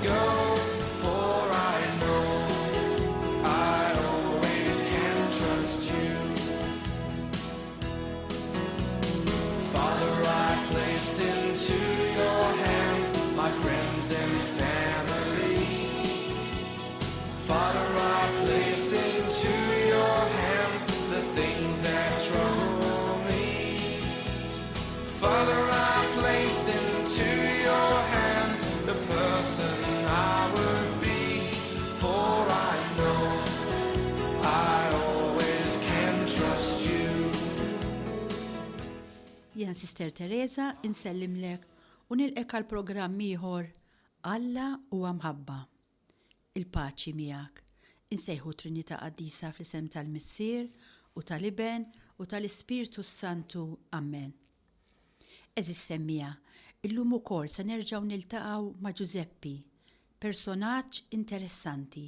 go, for I know I always can trust you. Father, I place into your hands my friends and family. Father, I place into your hands the things that trouble me. Father, I place into your hands the person I would be, for I know I always can trust you. Jien Sister Teresa insellimlek u nilqek għal programm ieħor Alla huwa mħabba. Il-paċi miegħek. Insejħu Trinità Qaddisa fl-isem tal-Missier u tal-Iben u tal-Ispiritu Santu. Amen. Eżis semmija, illum ukoll se nerġgħu niltaqgħu ma' Giuseppi, personaġġ interessanti,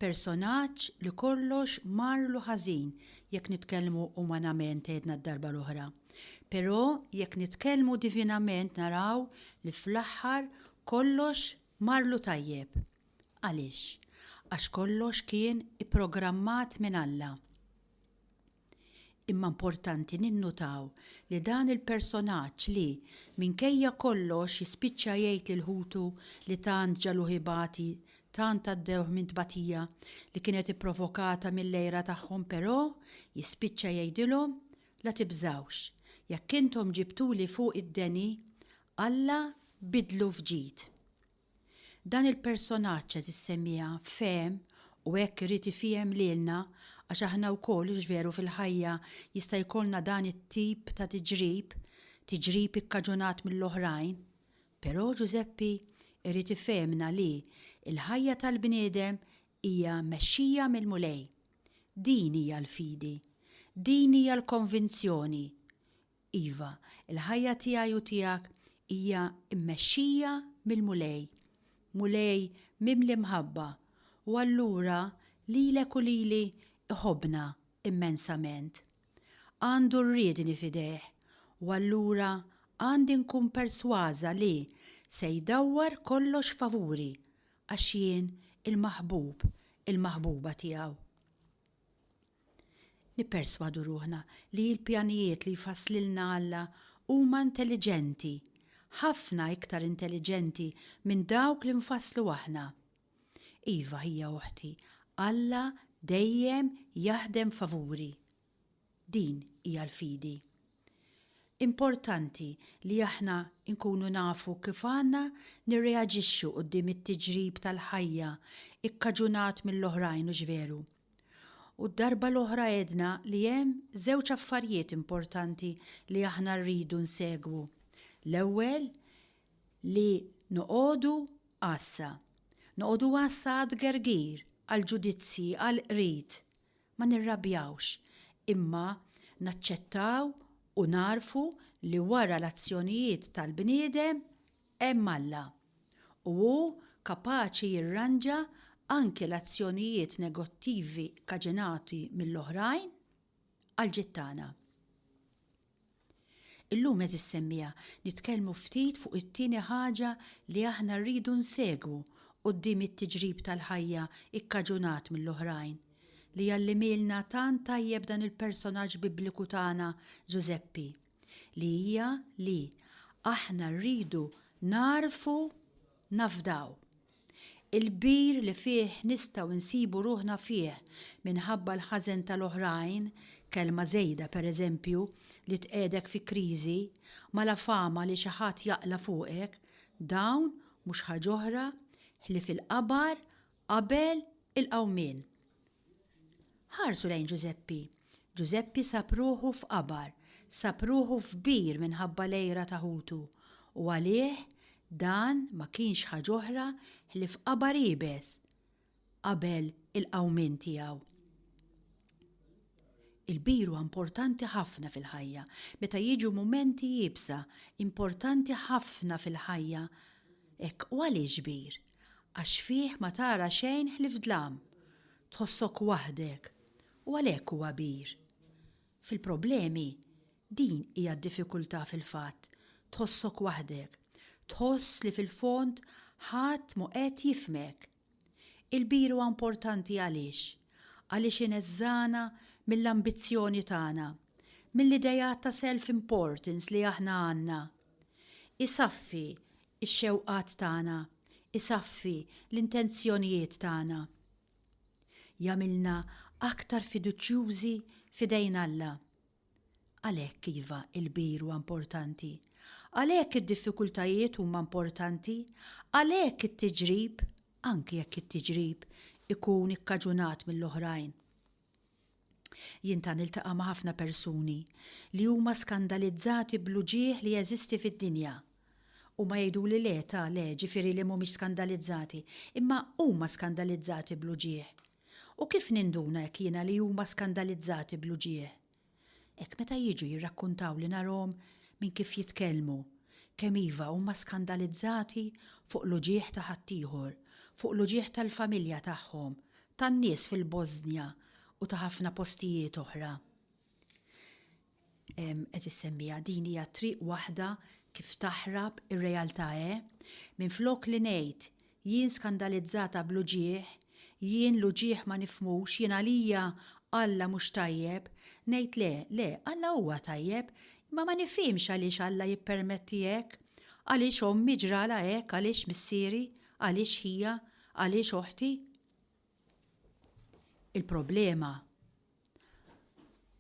personaġġ li kollox marlu ħażin jekk nitkellmu umanament għedna d-darba l-oħra. Però jekk nitkellmu divinament naraw li fl-aħħar kollox marlu tajjeb. Għaliex? Għax kollox kien ipprogrammat minn Alla. Imma importanti ninnutaw li dan il-personaġġ li minkejja kollox jispiċċa jgħid lil ħutu li tant ġalu ħibati, tant għaddewh minn tbatija li kienet ipprovokata mill-lejra tagħhom, però jispiċċa jgħidilhom la tibżawx, jekk intom ġibtuli fuq id-deni, Alla bidlu fġid. Dan il-personaġġ issemmija fehem u hekk irid ifhem lilna għax aħna wkoll veru fil-ħajja jista' jkollna dan it-tip ta' tiġrib ikkaġunat mill-oħrajn, però Giuseppi irid ifhemna li l-ħajja tal-bniedem hija mexxija mill-mulej. Din hija l-fidi, din hija l-konvinzjoni. Iva, il-ħajja tiegħi u tiegħek hija mmexxija mill-mulej. Mulej mimli mħabba, u allura lilek u lili iħobbna immensament. Għandu rriedni fideh, u allura għandi nkun persważa li se jdawwar kollox favuri għax jien il-maħbuba tiegħu. Nipperswadu ruħna li l-pjanijiet li jfasslilna Alla huma intelligenti, ħafna iktar intelligenti minn dawk li nfasslu aħna. Iva hija uħti, Alla dejjem jaħdem favuri. Din hija l-fidi. Importanti li aħna nkunu nafu kif għandna nirreaġixxu quddiem it-tiġrib tal-ħajja ikkaġunat mill-oħrajn u ġveru. U d-darba l-oħra għedna li hemm żewġ affarijiet importanti li aħna rridu nsegwu. L-ewwel li noqogħdu għassa għad gergir, għal ġudizzi, għal qrid. Ma nirrabjawx, imma naċċettaw u narfu li wara l-azzjonijiet tal-bniedem hemm Alla. U hu kapaċi jirranġa anke l-azzjonijiet negattivi kaġenati mill-oħrajn għal ġittana. Illum eżis semmija nitkellmu ftit fuq it-tieni ħaġa li aħna rridu nsegwu quddiem it-tiġrib tal-ħajja ikkaġunat mill-oħrajn li jallimilna tant tajjeb dan il-personaġġ bibliku tagħna Giuseppi li hija li aħna rridu narfu nafdaw. Il-bir li fih nistgħu nsibu ruħna fih minħabba l-ħażen tal-oħrajn, kelma żejda pereżempju li tqiegħdek fi kriżi, mala fama li xi ħadd jaqla fuqek, dawn mhux ħaġa oħra ħlief il-qabar qabel il-qawmien. Ħarsu lejn Giuseppi. Giuseppi sab ruħu f'qabar, sab ruħu f'bir minħabba lejra ta' ħutu u għalih dan ma kienx ħaġa oħra ħlief qabar ibes qabel il-qawmien tiegħu. Il-bir huwa importanti ħafna fil-ħajja. Meta jiġu mumenti jibsa, importanti ħafna fil-ħajja. Hekk u għaliex bir? Għax fih ma tara xejn ħlief dlam. Tħossok waħdek u għalhekk huwa bir. Fil-problemi din hija d-diffikultà fil-fatt. Tħossok waħdek. Tħoss li fil-fond ħadd mu qed jifmek. Il-bir huwa importanti għaliex? Għaliex ineżżana mill-ambizzjoni tagħna, mill-idejat ta' self-importance li aħna għandna. Isaffi ix-xewqat tagħna, isaffi l-intenzjonijiet tagħna. Jagħmilna aktar fiduċjużi f'idejn Alla. Għalhekk iva il-bir huwa importanti. Għalhekk id-diffikultajiet huma importanti, għalhekk it-tiġrib, anki jekk it-tiġrib ikun ikkaġunat mill-oħrajn. Jien ta' niltaqa' ma' ħafna persuni li huma skandalizzati bl-uġigħ li jeżisti fid-dinja. U ma jgħiduli le ġifieri li mhumiex skandalizzati, imma huma skandalizzati bl-uġigħ. U kif ninduna jekk jiena li huma skandalizzati bl-uġigħ? Hekk meta jiġu jirrakkuntaw li narhom minn kif jitkellmu, kemm iva huma skandalizzati fuq l-uġigħ ta' ħaddieħor, fuq l-uġigħ tal-familja tagħhom, tan-nies fil-Bosnja u ta' ħafna postijiet oħra. Qed issemmija din hija triq waħda kif taħrab ir-realtà minflok li ngħid jien skandalizzata bl-uġigħ, jien l-uġigħ ma nifhmux, jien għalija Alla mhux tajjeb, ngħid le, Alla huwa tajjeb, imma ma nifhimx għaliex Alla jippermetti hekk, għaliex ommi ġrala hekk, għaliex missieri, għaliex hija, għaliex oħti. Il-problema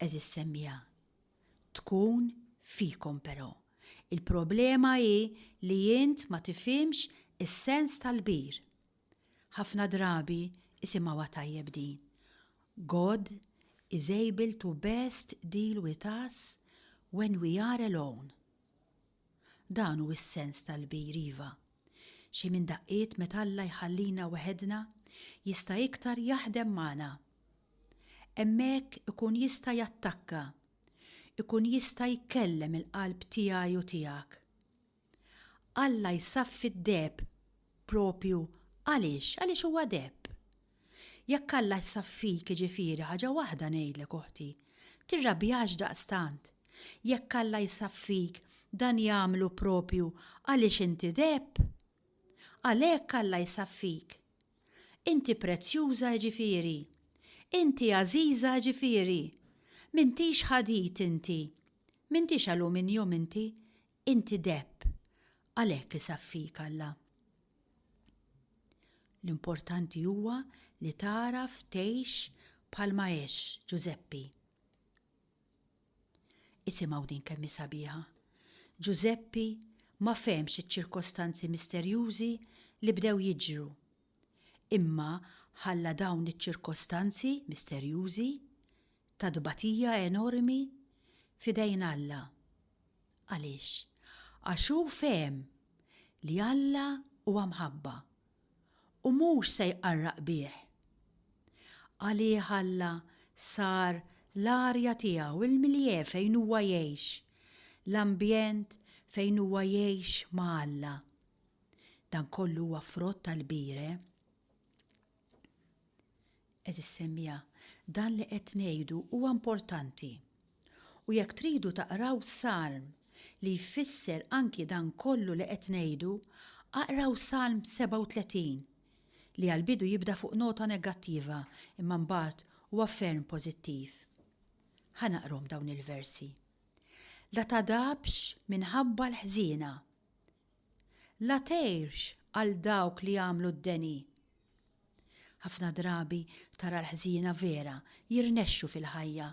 eżis semmija tkun fikom però. Il-problema hi li jint ma tifhimx is-sens tal-bir. Ħafna drabi isimgħuha tajjeb din. God is able to best deal with us when we are alone. Dan hu s-sens tal-bir iva. Xi minn daqqiet meta Alla jħallina waħedna jista' iktar jaħdem magħna. Hemmhekk ikun jista' jattakka, ikun jista' jkellem il-qalb tiegħi u tiegħek. Alla jsaffi d-deb propju għaliex huwa deb. Jekk Alla jsaffik ġifieri ħaġa waħda ngħidlek oħti, tirrabjax daqstant. Jekk Alla jsaffik dan jagħmlu propju għaliex inti deb. Għalhekk Alla jsaffik. Inti prezzjuża ġifieri. Inti għażiża ġifieri. M'intix ħadit inti. M'intix aluminjum inti deb. Għalhekk isaffik Alla. L-importanti huwa li taraf tgħix bħalma għex Giuseppi. Isimgħu din kemm sabiħa. Giuseppi ma fehmx iċ-ċirkostanzi misterjużi li bdew jiġru. Imma ħalla dawn iċ-ċirkostanzi misterjużi ta' dbatija enormi f'idejn Alla. Għaliex? Għax hu fehem li Alla huwa mħabba u mhux se jqarraq bih. Għalih Alla sar l-arja tiegħu il-miljē fejn huwa jgħix, l-ambjent fejn huwa jgħix ma' Alla. Dan kollu huwa frott tal-bire. Eżis semmija, dan li qed ngħidu huwa importanti. U jekk tridu taqraw salm li jfisser anki dan kollu li qed ngħidu, aqraw Salm 37 li għal-bidu jibda fuq nota negattiva imma mbagħad huwa ferm pożittiv. Ħanaqrom dawn il-versi. La tadabx minħabba l-ħżiena. La tgħirx għal dawk li jagħmlu d-deni. Ħafna drabi tara l-ħżiena vera jirnexxu fil-ħajja.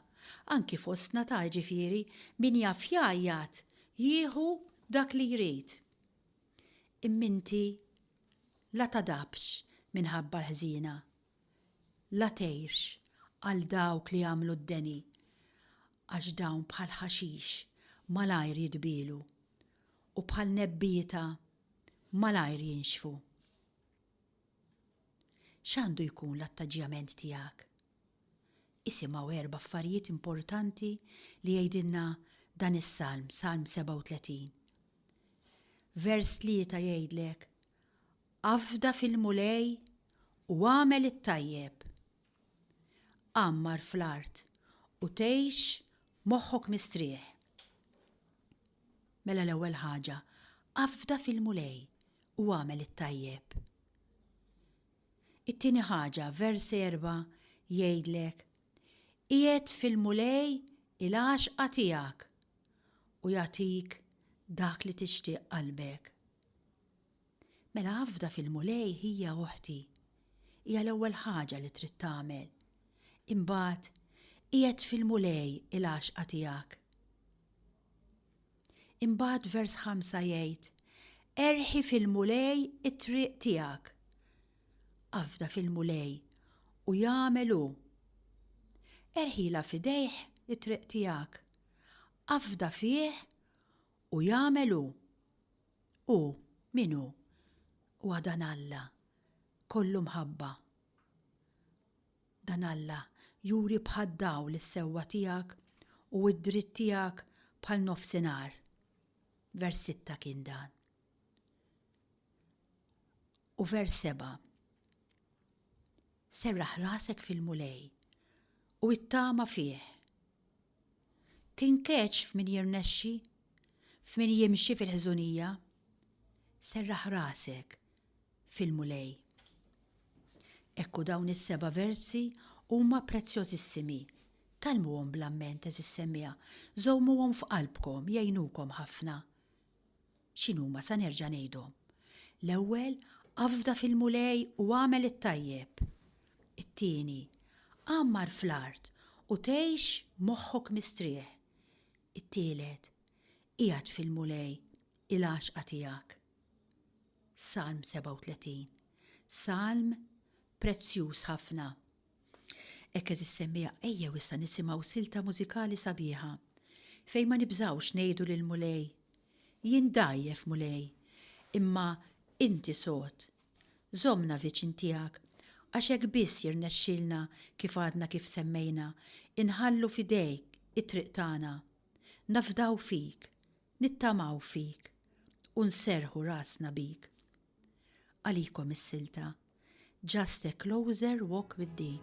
Anki fostna ta' ġifieri min jaf jgħajjat jieħu dak li jrid. Imminti la tadabx minħabba l-ħżiena. La tgħirx għal dawk li jagħmlu d-deni għax dawn bħal ħaxix malajr jitbielu u bħal nebbieta malajr jinxfu. X'għandu jkun l-attaġġjament tiegħek? Isimgħu 4 affarijiet importanti li jgħidilna dan is-Salm, Salm 37. Vers 3 jgħidlek: Afda fil-mulej u għamel it-tajjeb. Ammar fl-art u tgħix moħħok mistrieħ. Mela l-ewwel ħaġa, afda fil-mulej u għamel it-tajjeb. It-tieni ħaġa, vers 4 jgħidlek qiegħed fil-mulej il-għaxqa tiegħek u jagħtik dak li tixtieq qalbek. Mela għafda fil-mulej hija uħti, hija l-ewwel ħaġa li trid tagħmel. Imbagħad qiegħed fil-mulej il-għaxqa tiegħek. Imbagħad vers 5 jgħid erħi fil-mulej it-triq tiegħek. Għafda fil-mulej u jagħmel hu. Erħila fidejh it-triq tiegħek. Għafda fih u jagħmel hu. U min hu? Huwa dan Alla, kollu mħabba. Dan Alla juri bħaddaw l-sewwa tiegħek u id-dritt tiegħek bħal nofsinhar. Vers 6 kien dan. U vers 7. Serraħ rasek fil-mulej u ittama fih. Tinkeċ f'min jirnexxi, f'min jimxi fil-ħżunija. Serraħ rasek fil-mulej. Ekku dawn is-7 versi huma prezzjożissimi. Talmuhom bl-amment eżis semmija, żommuhom f'qalbkom jgħinukom ħafna. X'inhuma sa nerġa' ngħidhom. L-ewwel għafda fil-mulej u għamel it-tajjeb. It-tieni għammar fl-art u tgħix moħħok mistrieħ. It-tielet qiegħed fil-mulej il-għaxqa tiegħek. Salm 37. Salm prezzjuż ħafna. Ekk eżis semmija ejjew issa nisimgħu silta mużikali sabiħa fejn ma nibżawx ngħidu lil mulej jindajjef mulej, imma inti sod. Żommna viċin tiegħek għax hekk biss jirnexxilna kif għadna kif semmejna inħallu fidejk it-triq tagħna. Nafdaw fik, nittamaw fik u nserħu rasna bik. Għalikom is-silta Just a Closer Walk with Thee.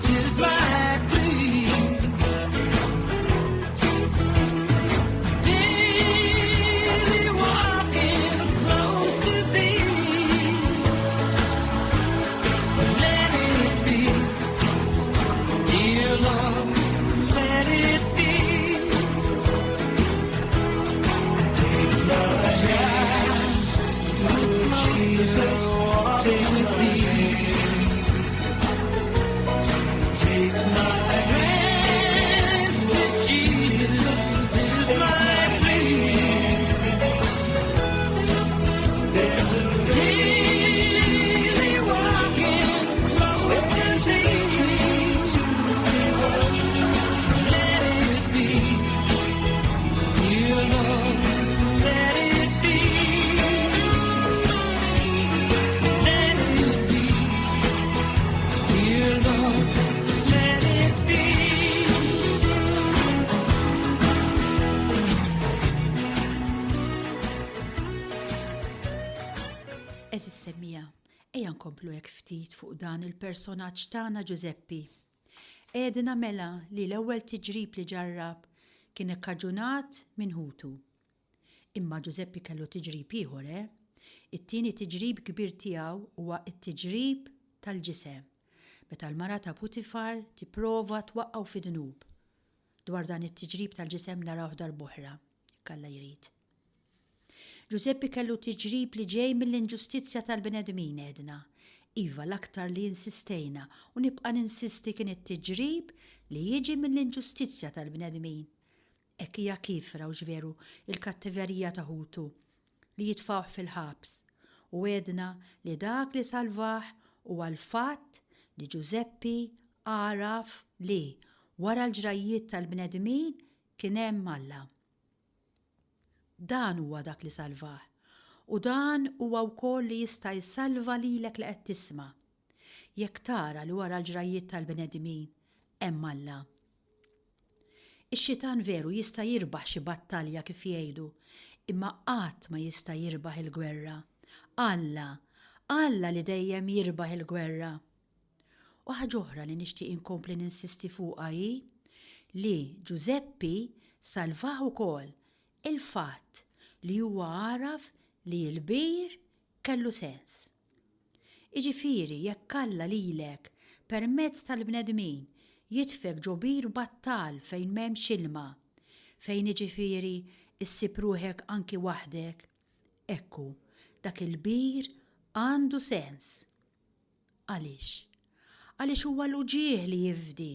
is my plea. Daily walking close to thee. Let it be, dear Lord, let it be. Take my hands, Lord Jesus, take with thee. Take my Hand to Jesus is my plea. there's a Daily walking close to thee. Let it be, dear Lord, let it be. Let it be, dear Lord, let it be. Eżis semmija, ejja nkomplu hekk ftit fuq dan il-personaġġ tagħna Giuseppi. Edna mela li l-ewwel tiġrib li ġarrab kien ikkaġunat minn ħutu. Imma Giuseppi kellu tiġrib ieħor, It-tieni tiġrib kbir tiegħu huwa t-tiġrib tal-ġisem. Meta l-mara ta' Putifar tipprova twaqqgħu fi dnub. Dwar dan it-tiġrib tal-ġisem narawh darb'oħra, jekk Alla jrid. Giuseppi kellu tiġrib li ġej mill-inġustizzja tal-bnedmin edna. Iva l-aktar li insistejna u nibqa' ninsisti kien it-tiġrib li jiġi mill-inġustizzja tal-bnedmin. Hekk hija kif raw ġveru il-kattiverija ta' ħutu li jitfawh fil-ħabs u edna li dak li salvaħ huwa l-fatt li Giuseppi għaraf li wara l-ġrajiet tal-bnedmin kien hemm Alla. Dan huwa dak li salvah. U dan huwa wkoll li jista' jsalva lilek li qed tisma'. Jekk tara li wara l-ġrajiet tal-bnedmin hemm Alla. Ix-xitan veru jista' jirbaħ xi battalja kif jgħidu, imma qatt ma jista' jirbaħ il-gwerra. Alla li dejjem jirbaħ il-gwerra. U ħaġa oħra li nixtieq inkompli ninsisti fuqha hi li Giuseppi salvah ukoll il-fatt li huwa għaraf li l-bir kellu sens. Iġifieri jekk Alla lilek permezz tal-bnedmin jitfek ġobir battal fejn m'hemmx ilma, fejn iġifieri issib ruħek anki waħdek, ekku dak il-bir għandu sens. Għaliex? Għaliex huwa l-uġieħ li jifdi,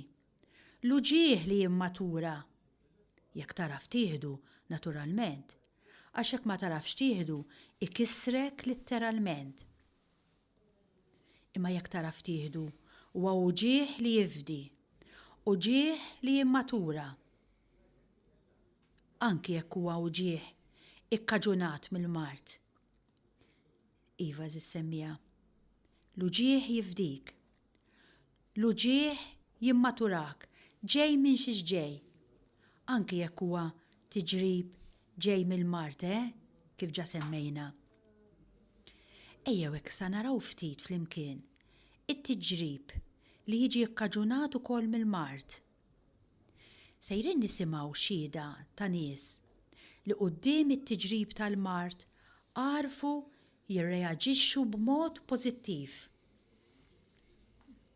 l-uġieħ li jimmatura. Jekk taraf tieħdu naturalment, għax hekk ma tarafx tieħdu ikissrek litteralment. Imma jekk taraf tieħdu huwa uġieħ li jifdi, uġieħ li jimmatura. Anki jekk huwa uġieħ ikkaġunat mill-mart. Iva żissemmija, l-uġieħ jifdik, l-uġieħ jimmaturak, ġej minn xiex ġej. Anki jekk huwa tiġrib ġej mill-mart, kif ġa semmejna. Ejjew hekk sa naraw ftit flimkien it-tiġrib li jiġi kkaġunat ukoll mill-mart. Sejrin nisimgħu xhieda ta' nies li quddiem it-tiġrib tal-mart għarfu jirreaġixxu b'mod pożittiv.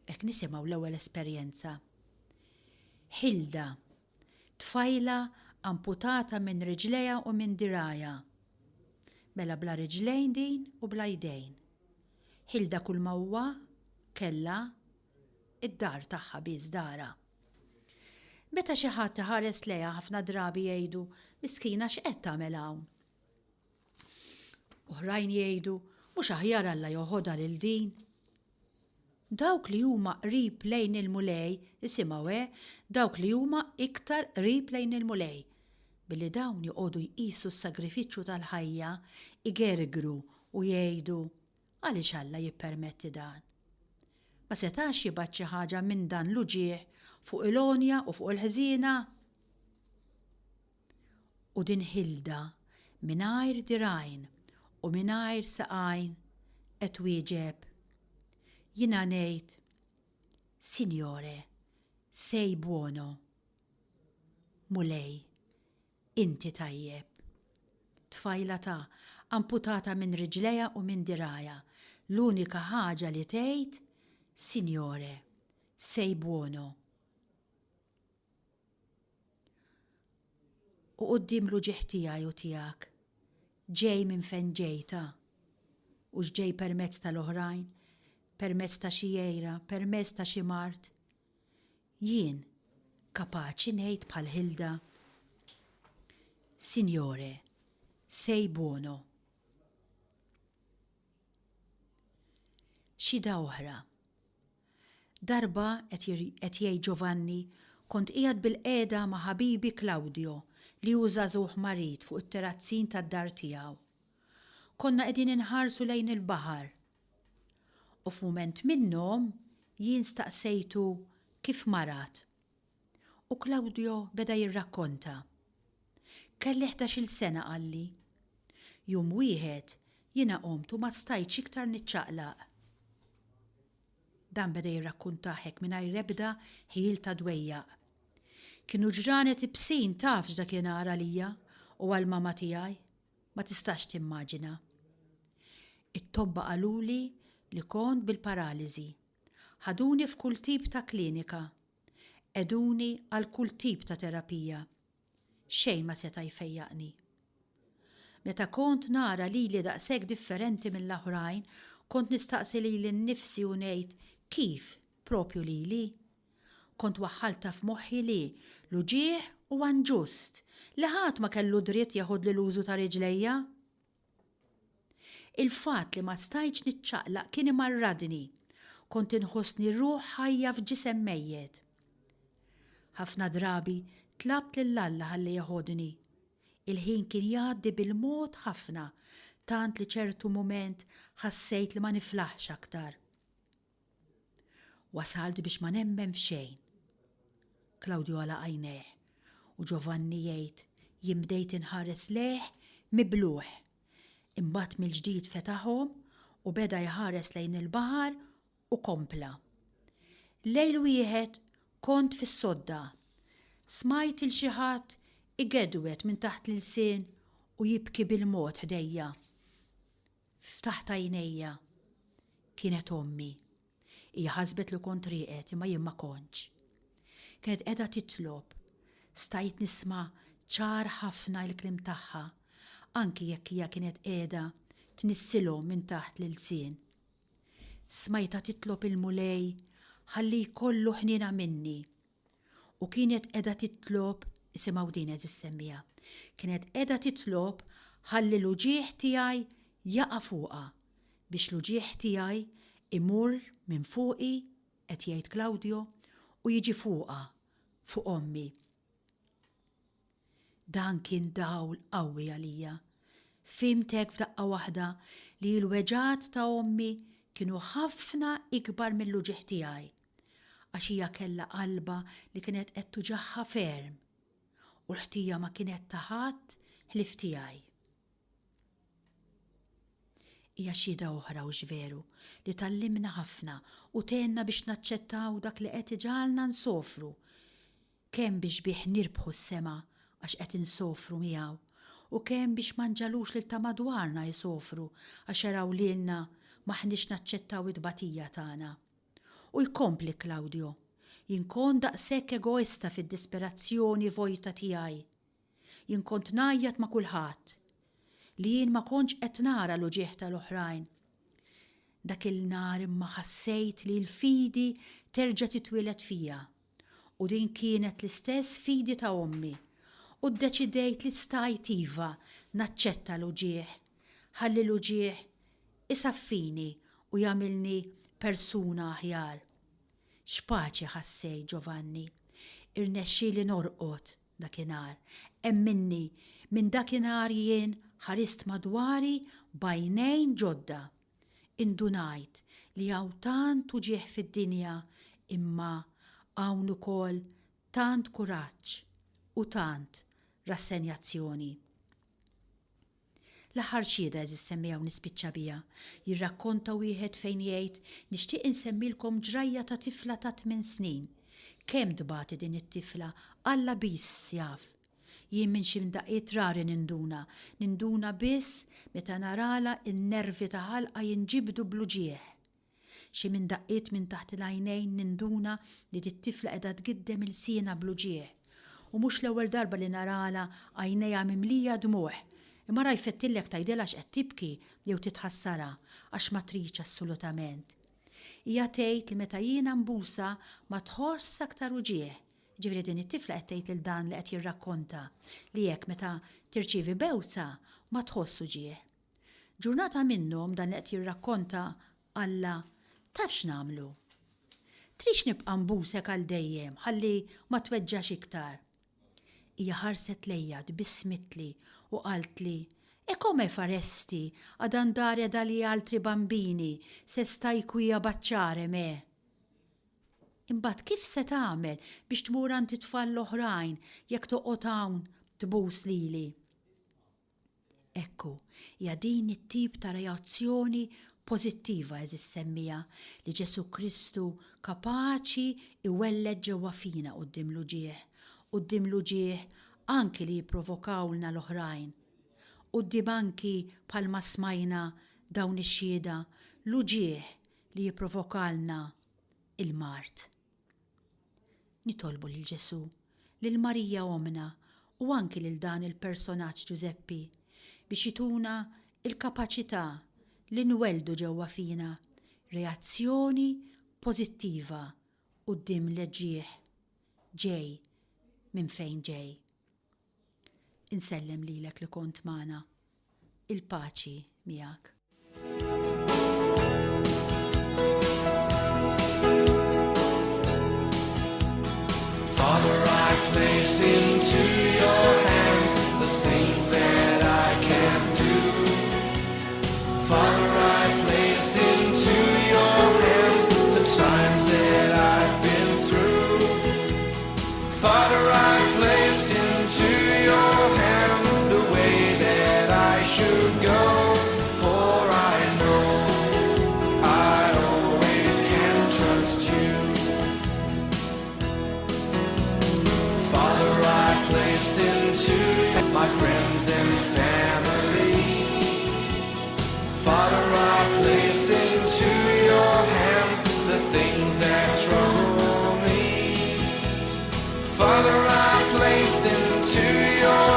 Hekk nisimgħu l-ewwel esperjenza. Hilda, tfajla amputata minn riġlejha u minn dirajha. Mela bla riġlejn din u bla jdejn. Hilda kull ma huwa kellha id-dar tagħha biss dara. Meta xi ħadd iħares lejha ħafna drabi jgħidu miskina x'qed tagħmel hawn. Oħrajn jgħidu mhux aħjar Alla joħodha lil din. Dawk li huma qrib lejn il-mulej, isimgħu dawk li huma iktar qrib lejn il-mulej. Billi dawn joqogħdu jqisu s-sagrifiċċju tal-ħajja igergru u jgħidu għaliex Alla jippermetti dan. Ma setax jibgħat xi ħaġa minn dan l-uġieħ fuq il-onja u fuq il-ħżiena. U din Hilda mingħajr dirajn u mingħajr saqajn qed twieġeb. Jiena ngħid, Signore, sei buono. Mulej, inti tajjeb. Tfajla ta' amputata minn riġleja u minn diraja. L-unika ħaġa li tgħid, Signore, sei buono. U qudiem l-uġieħ tiegħi u tiegħek, ġej minn fejn ġejta, u x'ġej permezz tal-oħrajn, permezz ta' xi jgħira, permezz ta' xi mart. Jien kapaċi ngħid bħal Hilda, Signore, sei buono. Xida oħra. Darba qed jgħid Giovanni kont qiegħed bil-qiegħda ma' ħabibi Claudio li uża żagħżugħ marit fuq it-terazzin tad-dar tiegħu. Konna qegħdin inħarsu lejn il-baħar. U f'mument minnhom jien staqsejtu kif marat. U Claudio beda jirrakkonta. Kelli 11-il sena qalli. Jum wieħed jiena qomtu ma stajtx iktar niċċaqlaq. Dan beda jirrakkuntaħ hekk mingħajr ebda ħiel ta' dwejjaq. Kienu ġranet ibsin taf x'da kien ara lija u għall-mama tiegħi, ma tistax timmaġina. It-tobba qaluli li kont bil-paraliżi. Ħaduni f'kull tip ta' klinika. Eduni għal kull tip ta' terapija. Xejn ma seta' jfejjaqni. Meta kont nara li daqshekk differenti mill-oħrajn, kont nistaqsi lili nnifsi u ngħid kif propju lili. Kont waħħalta f'moħħi li l-uġieħ huwa inġust li ħadd ma kellu dritt jaħod l-użu ta' riġlejja. Il-fatt li ma stajtx niċċaqlaq kien imarradni. Kont inħossni ruħ ħajja f'ġisem mejjed. Ħafna drabi tlabt lill-Alla ħalli jaħodni. Il-ħin kien jgħaddi bil-mod ħafna, tant li ċertu mument ħassejt li ma niflaħx aktar. Wasalt biex ma nemmen f'xejn. Claudio għala għajneħ u Giovanni jgħid jien bdejt inħares leħ mibluħ. Imbagħad mill-ġdid fetaħhom u beda jħares lejn il-baħar u kompla. Lejl wieħed kont fis-sodda. Smajt il xi ħadd igedwet minn taħt l-ilsien u jibki bil-mod ħdejja. Ftaħt għajnejja. Kienet ommi. Hija ħasbet li kont rieqet imma jien ma kontx. Kienet qiegħda titlob. Stajt nisma' ċar ħafna l-kliem tagħha, anki jekk hija kienet qiegħda tnissilhom minn taħt l-ilsien. Smajta titlob il-mulej ħalli jkollu ħnina minni. U kienet qiegħda titlob, isimgħu din eżis semmija, kienet qiegħda titlob ħalli l-uġieħ tiegħi jaqa' fuqha biex l-uġieħ tiegħi imur minn fuqi, qed jgħid Claudio, u jiġi fuqha, fuq ommi. Dan kien dawl qawwi għalija. Fimtek f'daqqa waħda li l-weġat ta' ommi kienu ħafna ikbar mill-uġieħ tiegħi, għax hija kellha qalba li kienet qed tuġaħħa ferm u l-ħtija ma kienet ta' ħadd ħlief tiegħi. Hija xhieda oħra u veru li tallimna ħafna u tenna biex naċċettaw dak li qed iġalna nsofru, kemm biex bih nirbħu s-sema għax qed insofru miegħu u kemm biex ma nġalux lil ta' madwarna jisofru għax jaraw lilna maħniex naċċettaw it-tbatija tagħna. U jkompli Claudio, jien kont daqshekk egoista fid-disperazzjoni vojta tiegħi. Jien kont ngħajjat ma' kulħadd li jien ma kontx qed nara l-uġieħ tal-oħrajn. Dak il-nar imma ħassejt li l-fidi terġa' titwieled fija u din kienet l-istess fidi ta' ommi u ddeċidejt li stajt iva naċċetta l-uġieħ ħalli l-uġieħ isaffini u jagħmilni persuna aħjar. X'paċi ħassej Giovanni, irnexxieli norqod dakinhar, hemm minni minn dakinhar jien ħarist madwari bajnejn ġodda. Indunajt li hawn tant uġieħ fid-dinja imma hawn ukoll tant kuraġġ u tant rassenjazzjoni. L-aħħar xieda eżis semmijaw nispiċċa bija. Jirrakkonta wieħed fejn jgħid nixtieq insemmilkom ġrajja ta' tifla ta' 8 snin. Kemm dbati din it-tifla, Alla biss jaf. Jien minn xi mdaqqiet rari ninduna biss meta narala n-nervi ta' ħalqa jinġibdu bluġieħ. Xi minn daqqiet minn taħt il-għajnejn ninduna li dit-tifla qiegħda tgiddem il-siena bluġieħ. U mhux l-ewwel darba li narala għajnejha mimlija dmuħ. Imma raj fettillek tajdela x'qed tibki jew titħassara għax ma triċ assolutament. Hija tgħid li meta jiena mbusa ma tħoss aktar uġieħ. Ġifieri din it-tifla qed tgħid lil dan li qed jirrakkonta li hekk meta tirċievi bewsa ma tħoss uġieħ. Ġurnata minnhom dan li qed jirrakkonta Alla taf x'nagħmlu. Trix nibqa' mbusek għal dejjem ħalli ma tweġġax iktar. Hija ħarset lejja tbissmitli u qaltli, "E come faresti ad andare dagli altri bambini se stai qui a baciare me?" Imbagħad kif se tagħmel biex tmur għand it-tfal l-oħrajn jekk toqgħod hawn tbus lili? Ekku, hija din it-tip ta' reazzjoni pożittiva eżis semmija li Ġesu Kristu kapaċi iwelleġ ġewwa fina quddiem l-uġieħ anki li jipprovokawlna l-oħrajn. Quddiem anki bħalma smajna dawn ix-xhieda l-uġieħ li jipprovokalna il-mart. Nitolbu lil Ġesu, lil Marija omna u anki lil dan il-personaġġ Giuseppi biex jituna il-kapaċità li nweldu ġewwa fina reazzjoni pożittiva quddiem l-ġieħ ġej minn fejn ġej. Insellem lilek li kont magħna. Il-paċi miegħek. Father, I place into your hands the things that I can't do. Father, I place into your hands the times that I've been through. Father, I place into your hands the way that I should go, for I know I always can trust you. Father, I place into my friends and family. Father, I place into your hands the things that trouble me. Father, I place into your